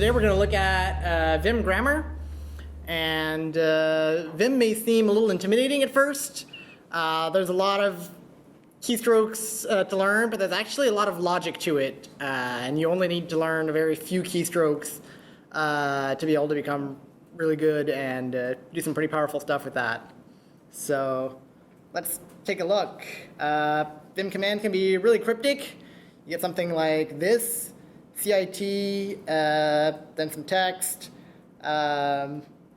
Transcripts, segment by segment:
today we're going to look at VIM Grammar. And VIM may seem a little intimidating at first. There's a lot of keystrokes to learn, but there's actually a lot of logic to it. And you only need to learn a very few keystrokes to be able to become really good and do some pretty powerful stuff with that. So let's take a look. VIM command can be really cryptic. You get something like this, CIT, then some text,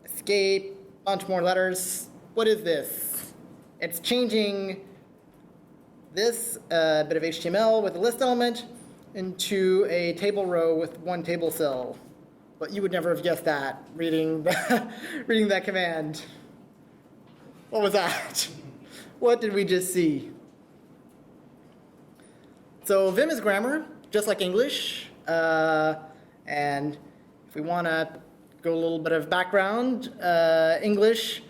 escape, a bunch more letters. What is this? It's changing this bit of HTML with a list element into a table row with one table cell. But you would never have guessed that reading that command. What was that? What did we just see? So VIM is grammar, just like English. And if we want to go a little bit of background, English,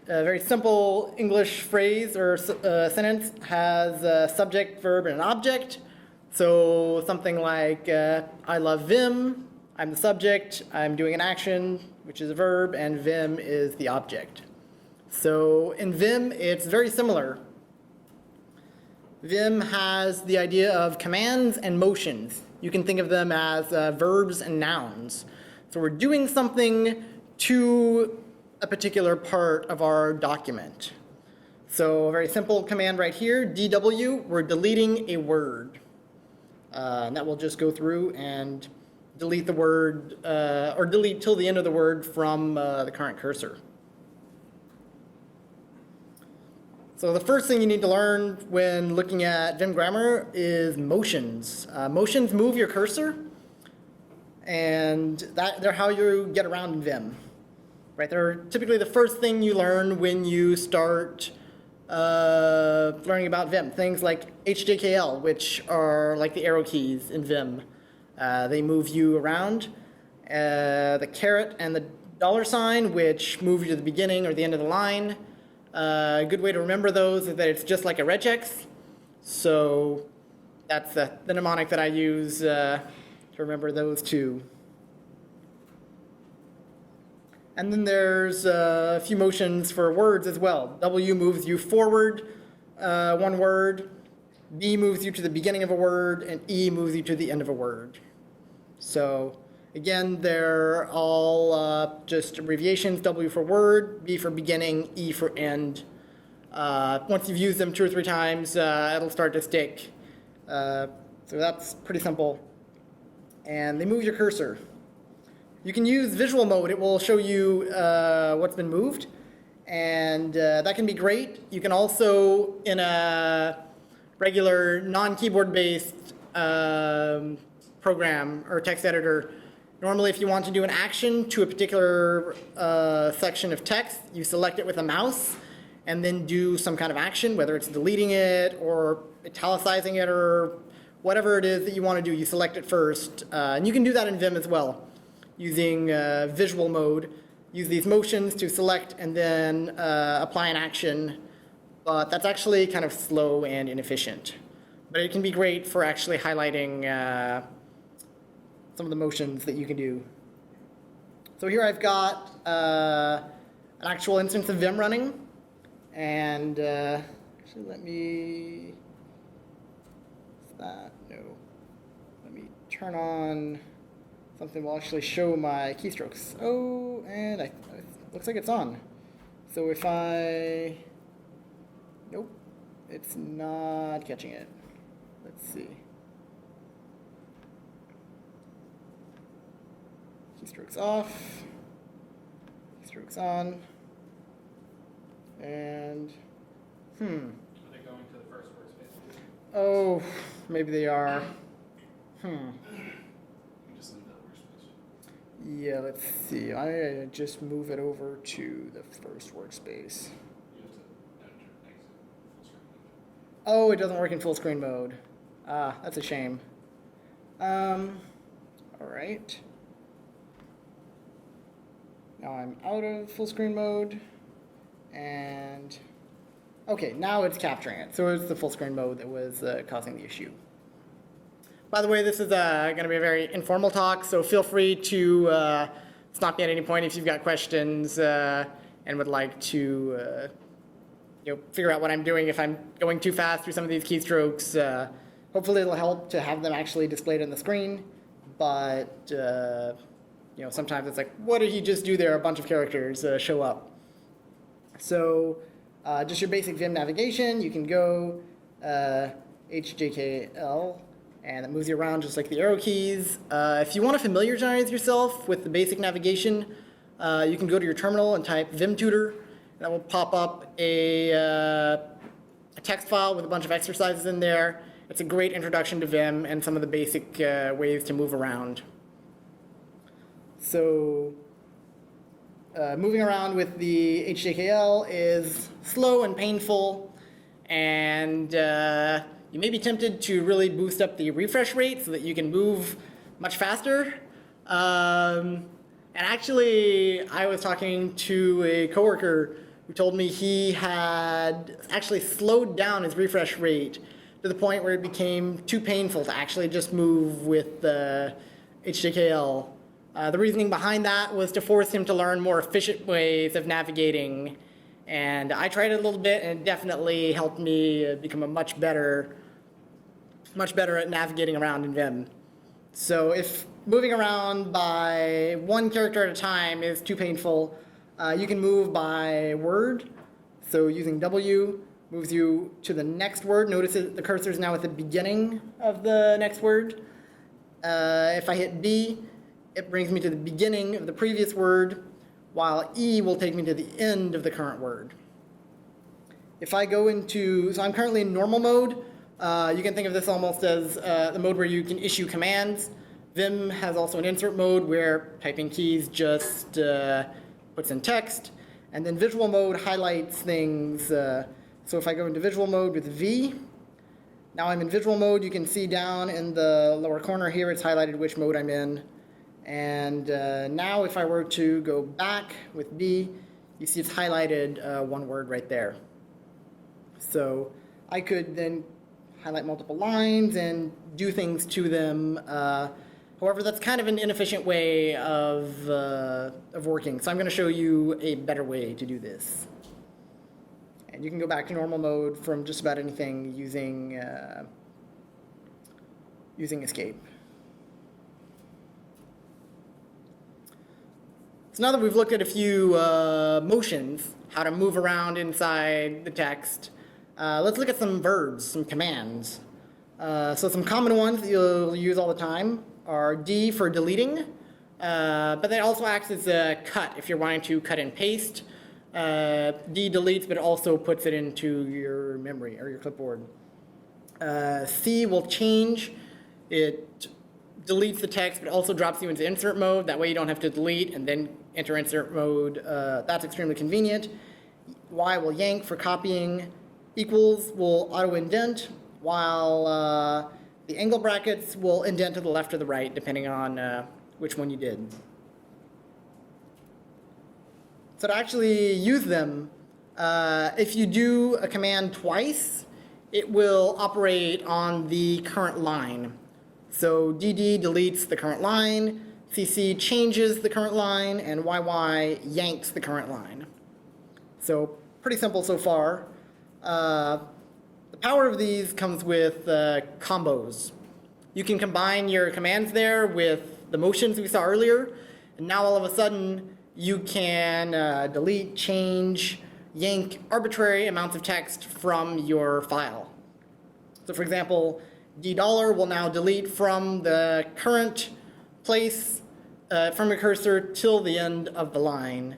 a very simple English phrase or sentence has a subject, verb, and an object. So something like, I love VIM, I'm the subject, I'm doing an action, which is a verb, and VIM is the object. So in VIM, it's very similar. VIM has the idea of commands and motions. You can think of them as verbs and nouns. So we're doing something to a particular part of our document. So a very simple command right here, DW, we're deleting a word. And that will just go through and delete the word, or delete till the end of the word from the current cursor. So the first thing you need to learn when looking at VIM grammar is motions. Motions move your cursor, and they're how you get around in VIM. Right? They're typically the first thing you learn when you start learning about VIM. Things like HJKL, which are like the arrow keys in VIM. They move you around. The caret and the $sign, which move you to the beginning or the end of the line. A good way to remember those is that it's just like a regex. So that's the mnemonic that I use to remember those two. And then there's a few motions for words as well. W moves you forward one word. B moves you to the beginning of a word. And E moves you to the end of a word. So again, they're all just abbreviations. W for word, B for beginning, E for end. Once you've used them 2 or 3 times, it'll start to stick. So that's pretty simple. And they move your cursor. You can use visual mode. It will show you what's been moved. And that can be great. You can also, in a regular non-keyboard based program or text editor, normally if you want to do an action to a particular section of text, you select it with a mouse and then do some kind of action, whether it's deleting it or italicizing it or whatever it is that you want to do. You select it first. And you can do that in VIM as well using visual mode. Use these motions to select and then apply an action. But that's actually kind of slow and inefficient. But it can be great for actually highlighting some of the motions that you can do. So here I've got an actual instance of VIM running. And actually let me, what's that? No. Let me turn on something that will actually show my keystrokes. Oh, and it looks like it's on. So if I, nope, it's not catching it. Let's see. Keystrokes off, keystrokes on, and Are they going to the first workspace? Oh, maybe they are. You just leave that workspace. Yeah, let's see. I just move it over to the first workspace. You have to enter exit full screen mode. Oh, it doesn't work in full screen mode. Ah, that's a shame. All right. Now I'm out of full screen mode, and okay, now it's capturing it. So it's the full screen mode that was causing the issue. By the way, this is going to be a very informal talk, so feel free to stop me at any point if you've got questions and would like to figure out what I'm doing if I'm going too fast through some of these keystrokes. Hopefully it'll help to have them actually displayed on the screen, but sometimes it's like, what did he just do there? A bunch of characters show up. So just your basic Vim navigation, you can go HJKL, and it moves you around just like the arrow keys. If you want to familiarize yourself with the basic navigation, you can go to your terminal and type Vim tutor. That will pop up a text file with a bunch of exercises in there. It's a great introduction to Vim and some of the basic ways to move around. So moving around with the HJKL is slow and painful, and you may be tempted to really boost up the refresh rate so that you can move much faster. And actually, I was talking to a coworker who told me he had actually slowed down his refresh rate to the point where it became too painful to actually just move with the HJKL. The reasoning behind that was to force him to learn more efficient ways of navigating. And I tried it a little bit, and it definitely helped me become a much better at navigating around in Vim. So if moving around by one character at a time is too painful, you can move by word. So using W moves you to the next word. Notice that the cursor is now at the beginning of the next word. If I hit B, it brings me to the beginning of the previous word, while E will take me to the end of the current word. If I go into, so I'm currently in normal mode. You can think of this almost as the mode where you can issue commands. Vim has also an insert mode where typing keys just puts in text. And then visual mode highlights things. So if I go into visual mode with V, now I'm in visual mode. You can see down in the lower corner here, it's highlighted which mode I'm in. And now if I were to go back with B, you see it's highlighted one word right there. So I could then highlight multiple lines and do things to them. However, that's kind of an inefficient way of working. So I'm going to show you a better way to do this. And you can go back to normal mode from just about anything using escape. So now that we've looked at a few motions, how to move around inside the text, let's look at some verbs, some commands. So some common ones that you'll use all the time are D for deleting, but that also acts as a cut if you're wanting to cut and paste. D deletes, but it also puts it into your memory or your clipboard. C will change. It deletes the text, but also drops you into insert mode. That way you don't have to delete and then enter insert mode. That's extremely convenient. Y will yank for copying. Equals will auto-indent, while the angle brackets will indent to the left or the right, depending on which one you did. So to actually use them, if you do a command twice, it will operate on the current line. So DD deletes the current line, CC changes the current line, and YY yanks the current line. So pretty simple so far. The power of these comes with combos. You can combine your commands there with the motions we saw earlier, and now all of a sudden you can delete, change, yank arbitrary amounts of text from your file. So for example, $D will now delete from the current place from your cursor till the end of the line.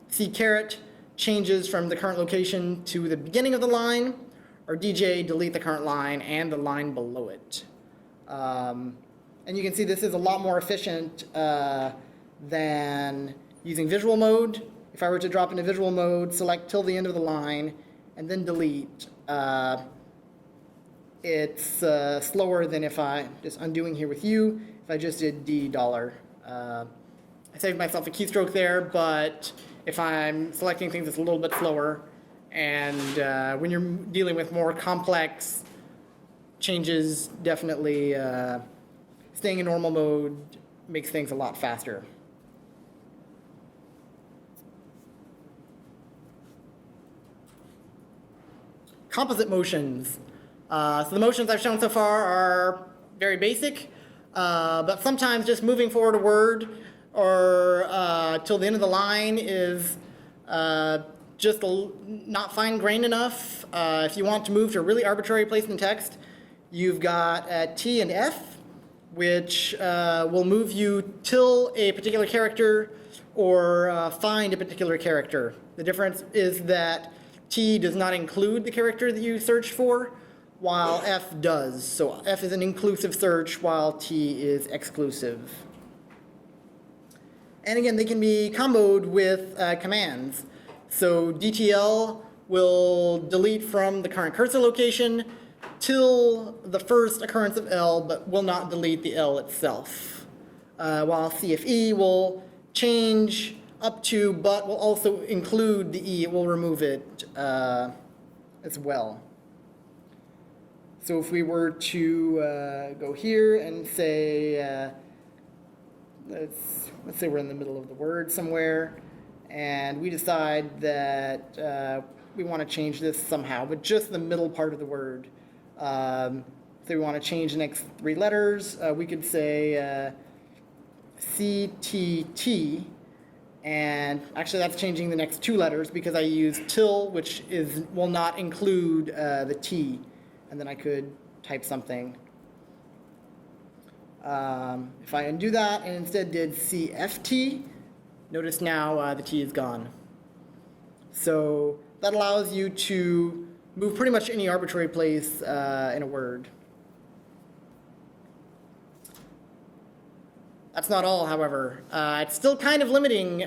C caret changes from the current location to the beginning of the line, or DJ delete the current line and the line below it. And you can see this is a lot more efficient than using visual mode. If I were to drop into visual mode, select till the end of the line, and then delete, it's slower than if I, just undoing here with you, if I just did $D. I saved myself a keystroke there, but if I'm selecting things, it's a little bit slower. And when you're dealing with more complex changes definitely, staying in normal mode makes things a lot faster. Composite motions. So the motions I've shown so far are very basic, but sometimes just moving forward a word or till the end of the line is just not fine-grained enough. If you want to move to a really arbitrary place in the text, you've got T and F, which will move you till a particular character or find a particular character. The difference is that T does not include the character that you search for, while F does. So F is an inclusive search, while T is exclusive. And again, they can be comboed with commands. So DTL will delete from the current cursor location till the first occurrence of L, but will not delete the L itself. While CFE will change up to, but will also include the E. It will remove it as well. So if we were to go here and say, let's say we're in the middle of the word somewhere, and we decide that we want to change this somehow, but just the middle part of the word. So we want to change the next three letters. We could say CTT, and actually that's changing the next two letters because I use till, which will not include the T, and then I could type something. If I undo that and instead did CFT, notice now the T is gone. So that allows you to move pretty much any arbitrary place in a word. That's not all, however. It's still kind of limiting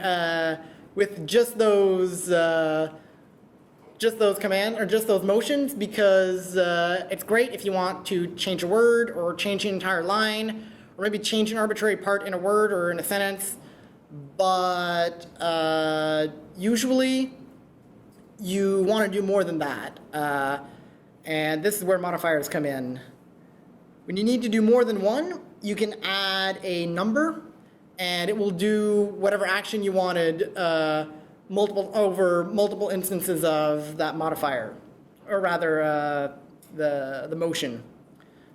with just those commands or just those motions, because it's great if you want to change a word or change an entire line or maybe change an arbitrary part in a word or in a sentence. But usually you want to do more than that. And this is where modifiers come in. When you need to do more than one, you can add a number, and it will do whatever action you wanted over multiple instances of that modifier, or rather the motion.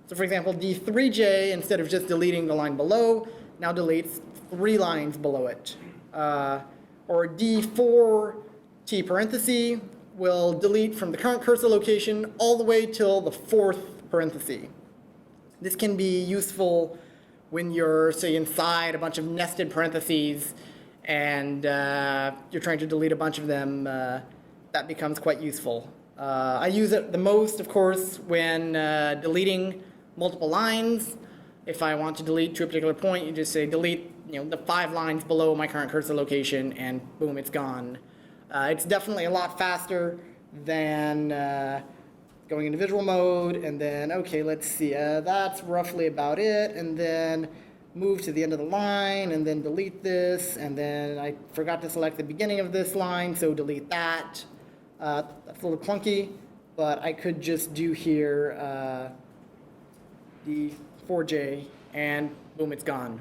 So for example, D3J, instead of just deleting the line below, now deletes 3 lines below it. Or D4T parenthesis will delete from the current cursor location all the way till the 4th parenthesis. This can be useful when you're, say, inside a bunch of nested parentheses and you're trying to delete a bunch of them. That becomes quite useful. I use it the most, of course, when deleting multiple lines. If I want to delete to a particular point, you just say delete, the 5 lines below my current cursor location, and boom, it's gone. It's definitely a lot faster than going into visual mode, and then, okay, let's see, that's roughly about it, and then move to the end of the line, and then delete this, and then I forgot to select the beginning of this line, so delete that. That's a little clunky, but I could just do here the 4J, and boom, it's gone.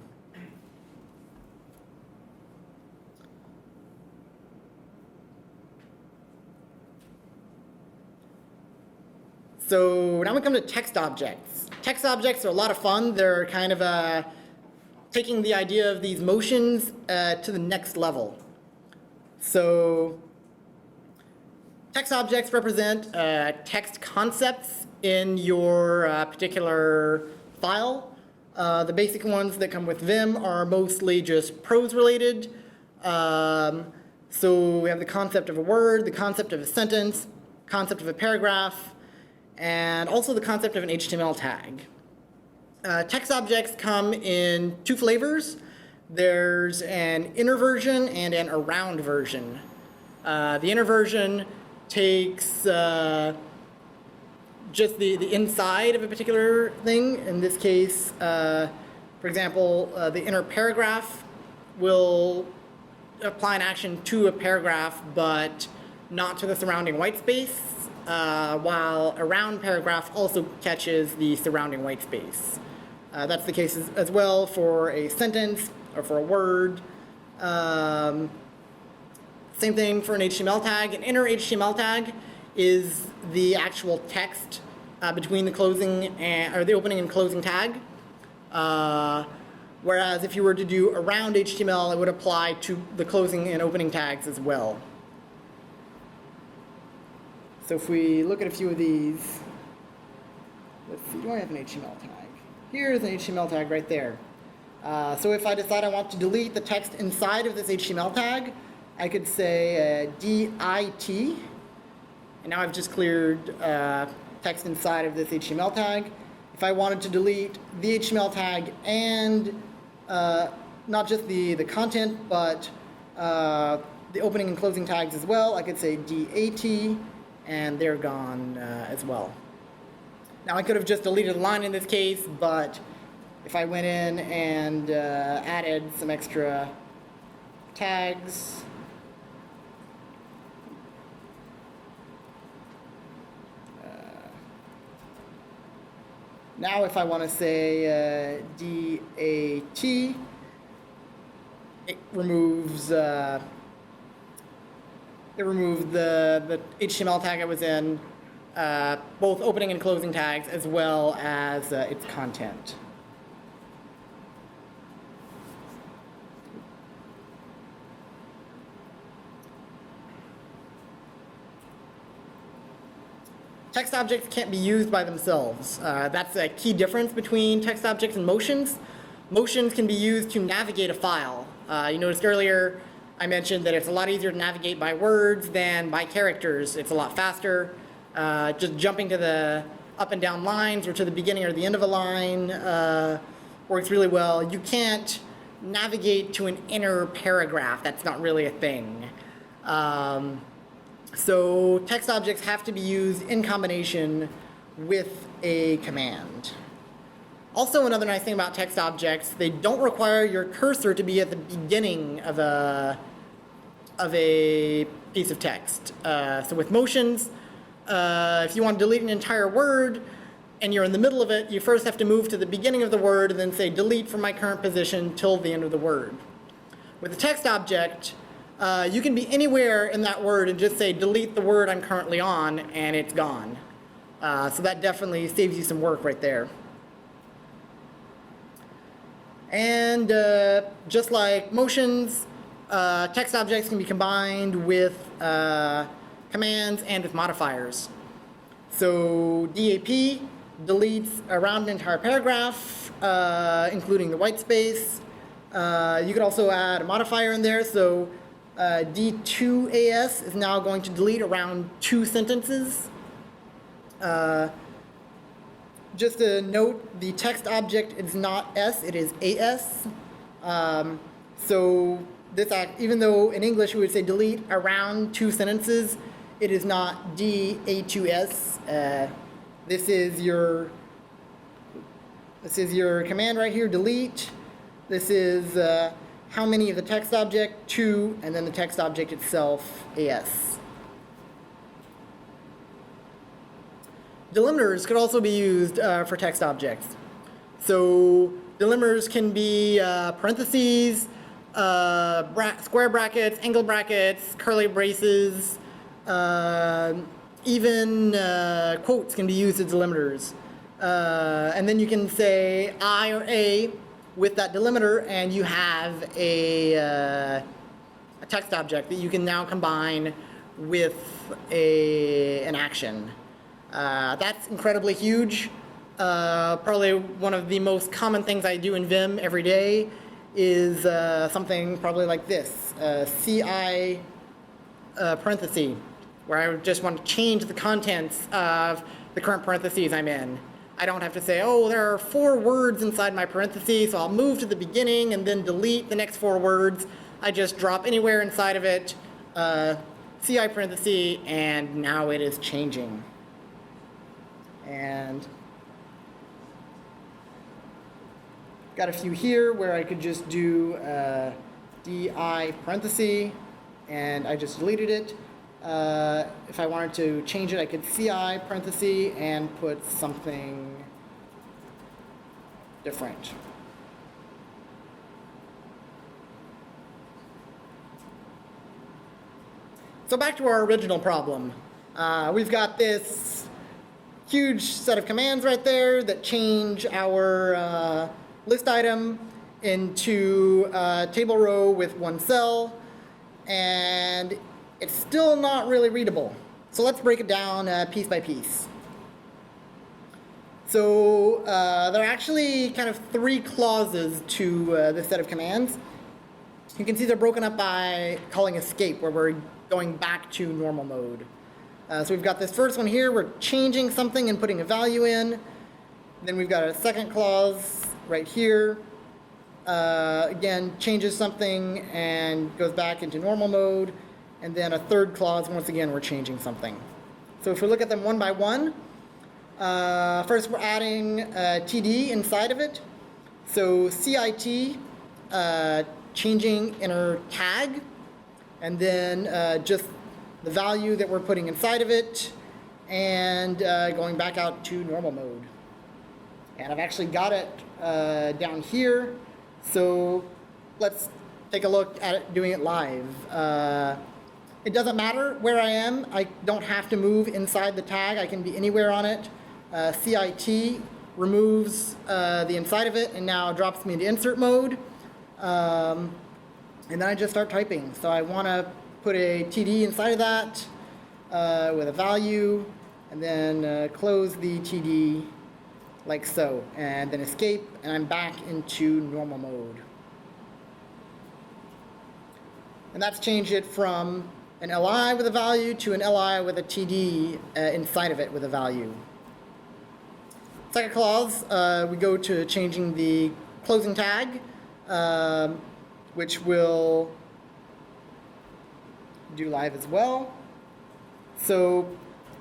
So now we come to text objects. Text objects are a lot of fun. They're kind of taking the idea of these motions to the next level. So text objects represent text concepts in your particular file. The basic ones that come with Vim are mostly just prose related. So we have the concept of a word, the concept of a sentence, concept of a paragraph, and also the concept of an HTML tag. Text objects come in 2 flavors. There's an inner version and an around version. The inner version takes just the inside of a particular thing. In this case, for example, the inner paragraph will apply an action to a paragraph, but not to the surrounding white space. while a round paragraph also catches the surrounding white space. That's the case as well for a sentence or for a word. Same thing for an HTML tag. An inner HTML tag is the actual text between the closing or the opening and closing tag. Whereas if you were to do a round HTML, it would apply to the closing and opening tags as well. So if we look at a few of these, let's see, do I have an HTML tag? Here's an HTML tag right there. So if I decide I want to delete the text inside of this HTML tag, I could say DIT, and now I've just cleared text inside of this HTML tag. If I wanted to delete the HTML tag and not just the content, but the opening and closing tags as well, I could say DAT, and they're gone as well. Now I could have just deleted a line in this case, but if I went in and added some extra tags, now if I want to say DAT, it removes the HTML tag I was in, both opening and closing tags, as well as its content. Text objects can't be used by themselves. That's a key difference between text objects and motions. Motions can be used to navigate a file. You noticed earlier I mentioned that it's a lot easier to navigate by words than by characters. It's a lot faster. Just jumping to the up and down lines or to the beginning or the end of a line works really well. You can't navigate to an inner paragraph. That's not really a thing. So text objects have to be used in combination with a command. Also, another nice thing about text objects, they don't require your cursor to be at the beginning of a piece of text. So with motions, if you want to delete an entire word and you're in the middle of it, you first have to move to the beginning of the word and then say delete from my current position till the end of the word. With a text object, you can be anywhere in that word and just say delete the word I'm currently on, and it's gone. So that definitely saves you some work right there. And just like motions, text objects can be combined with commands and with modifiers. So DAP deletes around an entire paragraph, including the white space. You could also add a modifier in there. So D2AS is now going to delete around 2 sentences. Just a note, the text object is not S, it is AS. So this act, even though in English we would say delete around 2 sentences, it is not DA2S. This is your command right here, delete. This is how many of the text object, 2, and then the text object itself, AS. Delimiters could also be used for text objects. So delimiters can be parentheses, square brackets, angle brackets, curly braces, even quotes can be used as delimiters. And then you can say I or A with that delimiter, and you have a text object that you can now combine with an action. That's incredibly huge. Probably one of the most common things I do in Vim every day is something probably like this, CI parenthesis, where I just want to change the contents of the current parentheses I'm in. I don't have to say, oh, there are 4 words inside my parentheses, so I'll move to the beginning and then delete the next 4 words. I just drop anywhere inside of it, CI parenthesis, and now it is changing. And got a few here where I could just do DI parenthesis, and I just deleted it. If I wanted to change it, I could CI parenthesis and put something different. So back to our original problem. We've got this huge set of commands right there that change our list item into a table row with one cell, and it's still not really readable. So let's break it down piece by piece. So there are actually kind of three clauses to this set of commands. You can see they're broken up by calling escape, where we're going back to normal mode. So we've got this first one here, we're changing something and putting a value in. Then we've got a second clause right here. Again, changes something and goes back into normal mode. And then a third clause, once again, we're changing something. So if we look at them one by one, first we're adding TD inside of it. So CIT, changing inner tag, and then just the value that we're putting inside of it, and going back out to normal mode. And I've actually got it down here, so let's take a look at it doing it live. It doesn't matter where I am. I don't have to move inside the tag. I can be anywhere on it. CIT removes the inside of it and now drops me into insert mode. And then I just start typing. So I want to put a TD inside of that with a value, and then close the TD like so, and then escape, and I'm back into normal mode. And that's changed it from an LI with a value to an LI with a TD inside of it with a value. Second clause, we go to changing the closing tag, which we'll do live as well. So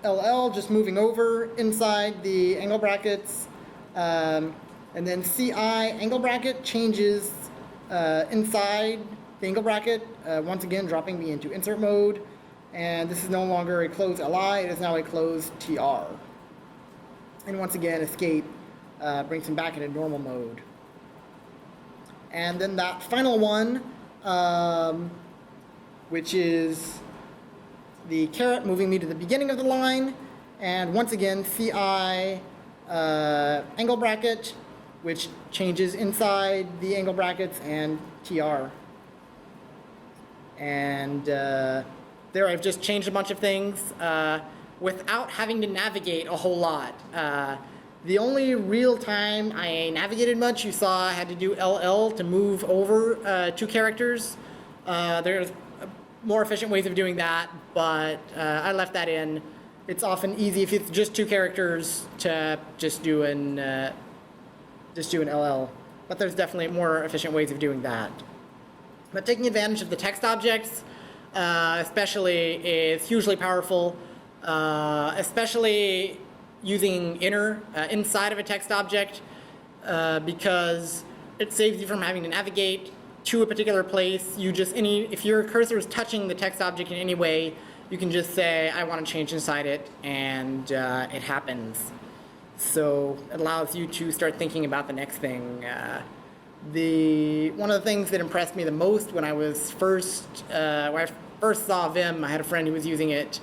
LL just moving over inside the angle brackets, and then CI angle bracket changes inside the angle bracket, once again dropping me into insert mode, and this is no longer a closed LI, it is now a closed TR. And once again, escape brings him back into normal mode. And then that final one, which is the caret moving me to the beginning of the line, and once again CI angle bracket, which changes inside the angle brackets, and TR. And there I've just changed a bunch of things without having to navigate a whole lot. The only real time I navigated much, you saw I had to do LL to move over 2 characters. There's more efficient ways of doing that, but I left that in. It's often easy if it's just 2 characters to just do an LL. But there's definitely more efficient ways of doing that. But taking advantage of the text objects, especially, is hugely powerful. Especially using inner inside of a text object, because it saves you from having to navigate to a particular place. You just if your cursor is touching the text object in any way, you can just say I want to change inside it, and it happens. So it allows you to start thinking about the next thing. One of the things that impressed me the most when I was when I first saw Vim, I had a friend who was using it,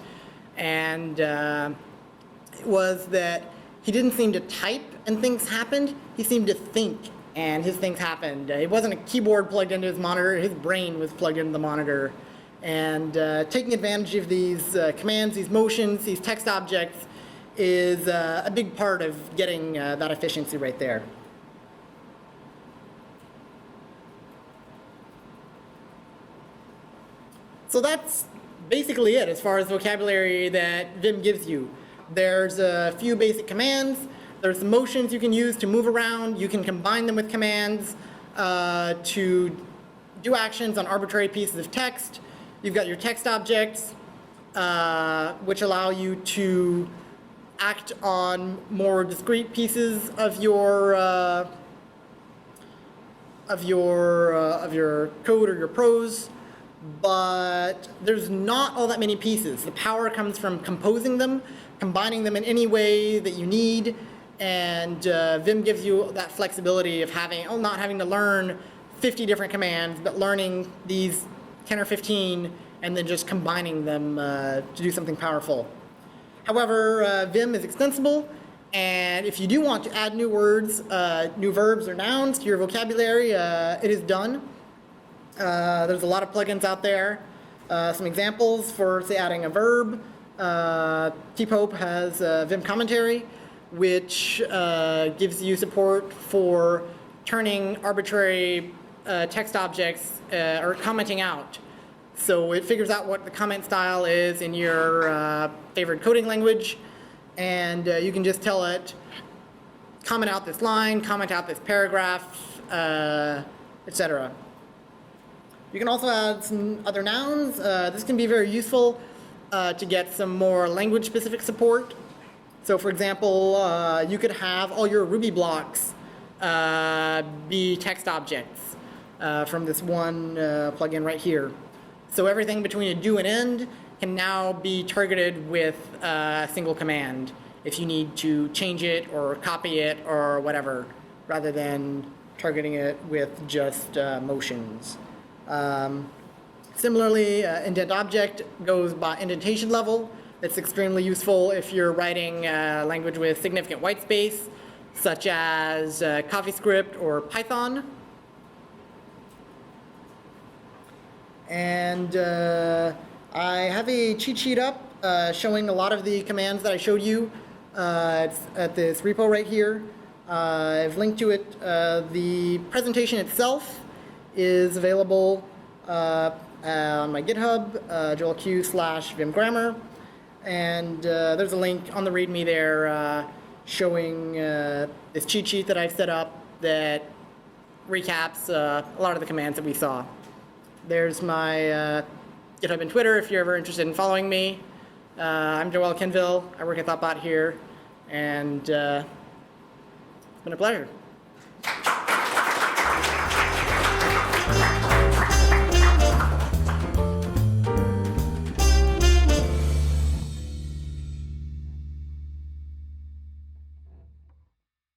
and it was that he didn't seem to type and things happened. He seemed to think and his things happened. It wasn't a keyboard plugged into his monitor, his brain was plugged into the monitor. And taking advantage of these commands, these motions, these text objects is a big part of getting that efficiency right there. So that's basically it as far as vocabulary that Vim gives you. There's a few basic commands. There's some motions you can use to move around. You can combine them with commands to do actions on arbitrary pieces of text. You've got your text objects, which allow you to act on more discrete pieces of your code or your prose. but there's not all that many pieces. The power comes from composing them, combining them in any way that you need, and Vim gives you that flexibility of not having to learn 50 different commands, but learning these 10 or 15 and then just combining them to do something powerful. However, Vim is extensible, and if you do want to add new words, new verbs or nouns to your vocabulary, it is done. There's a lot of plugins out there. Some examples for, say, adding a verb. T-Pope has Vim Commentary, which gives you support for turning arbitrary text objects or commenting out. So it figures out what the comment style is in your favorite coding language, and you can just tell it, comment out this line, comment out this paragraph, etc. You can also add some other nouns. This can be very useful to get some more language-specific support. So for example, you could have all your Ruby blocks be text objects from this one plugin right here. So everything between a do and end can now be targeted with a single command if you need to change it or copy it or whatever, rather than targeting it with just motions. Similarly, indent object goes by indentation level. It's extremely useful if you're writing language with significant white space, such as CoffeeScript or Python. And I have a cheat sheet up showing a lot of the commands that I showed you. It's at this repo right here. I've linked to it. The presentation itself is available on my GitHub, joelq/VIM Grammar. And there's a link on the README there showing this cheat sheet that I've set up that recaps a lot of the commands that we saw. There's my GitHub and Twitter if you're ever interested in following me. I'm Joël Quenneville. I work at thoughtbot here, and it's been a pleasure.